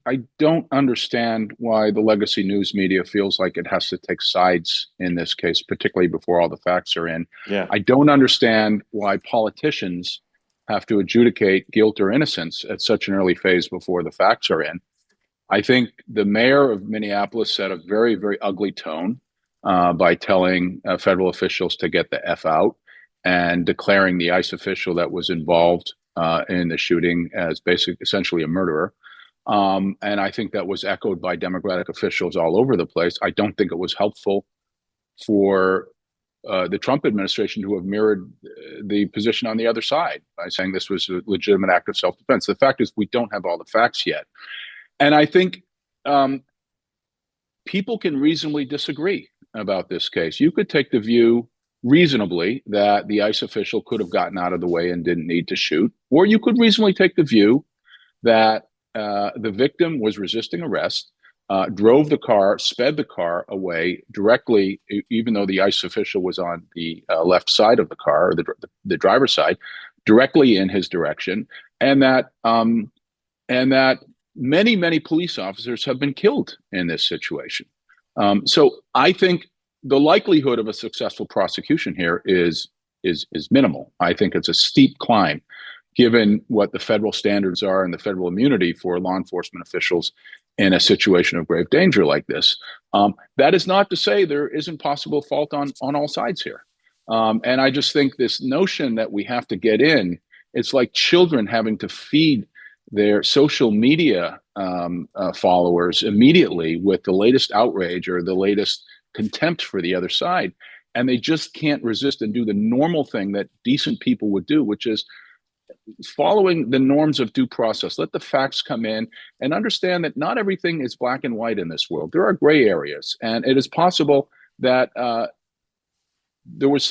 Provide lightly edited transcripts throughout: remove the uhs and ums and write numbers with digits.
I don't understand why the legacy news media feels like it has to take sides in this case, particularly before all the facts are in. Yeah. I don't understand why politicians have to adjudicate guilt or innocence at such an early phase before the facts are in. I think the mayor of Minneapolis set a very, very ugly tone by telling federal officials to get the F out and declaring the ICE official that was involved in the shooting as essentially a murderer. And I think that was echoed by Democratic officials all over the place. I don't think it was helpful for the Trump administration to have mirrored the position on the other side by saying this was a legitimate act of self-defense. The fact is, we don't have all the facts yet. And I think people can reasonably disagree about this case. You could take the view reasonably that the ICE official could have gotten out of the way and didn't need to shoot, or you could reasonably take the view that the victim was resisting arrest, drove the car, sped the car away directly, even though the ICE official was on the left side of the car, or the driver's side, directly in his direction, and that many, many police officers have been killed in this situation. So I think the likelihood of a successful prosecution here is minimal. I think it's a steep climb, given what the federal standards are and the federal immunity for law enforcement officials in a situation of grave danger like this. That is not to say there isn't possible fault on all sides here. And I just think this notion that we have to get in, it's like children having to feed their social media followers immediately with the latest outrage or the latest contempt for the other side. And they just can't resist and do the normal thing that decent people would do, which is following the norms of due process. Let the facts come in and understand that not everything is black and white in this world. There are gray areas, and it is possible that there was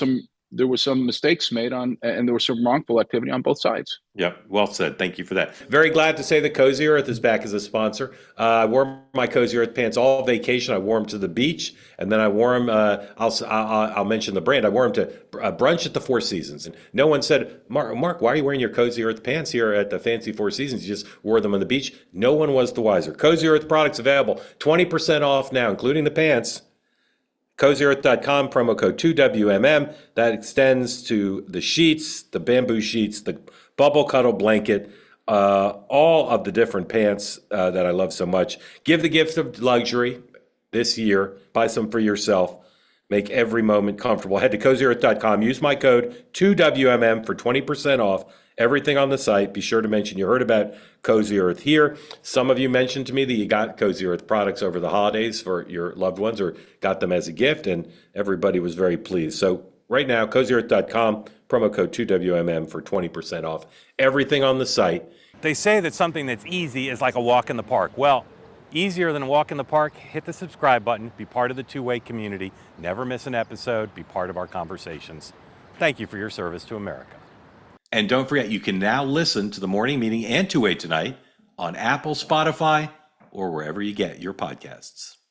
some mistakes made on, and there was some wrongful activity on both sides. Yeah, well said. Thank you for that. Very glad to say that Cozy Earth is back as a sponsor. I wore my Cozy Earth pants all vacation. I wore them to the beach, and then I wore them. I'll mention the brand. I wore them to brunch at the Four Seasons, and no one said, Mark, why are you wearing your Cozy Earth pants here at the fancy Four Seasons? You just wore them on the beach. No one was the wiser. Cozy Earth products available, 20% off now, including the pants. CozyEarth.com, promo code 2WMM. That extends to the sheets, the bamboo sheets, the bubble cuddle blanket, all of the different pants that I love so much. Give the gift of luxury this year. Buy some for yourself. Make every moment comfortable. Head to CozyEarth.com. Use my code 2WMM for 20% off everything on the site. Be sure to mention you heard about Cozy Earth here. Some of you mentioned to me that you got Cozy Earth products over the holidays for your loved ones or got them as a gift, and everybody was very pleased. So right now, CozyEarth.com, promo code 2WMM for 20% off everything on the site. They say that something that's easy is like a walk in the park. Well, easier than a walk in the park, hit the subscribe button, be part of the two-way community, never miss an episode, be part of our conversations. Thank you for your service to America. And don't forget, you can now listen to the morning meeting and Two-Way Tonight on Apple, Spotify, or wherever you get your podcasts.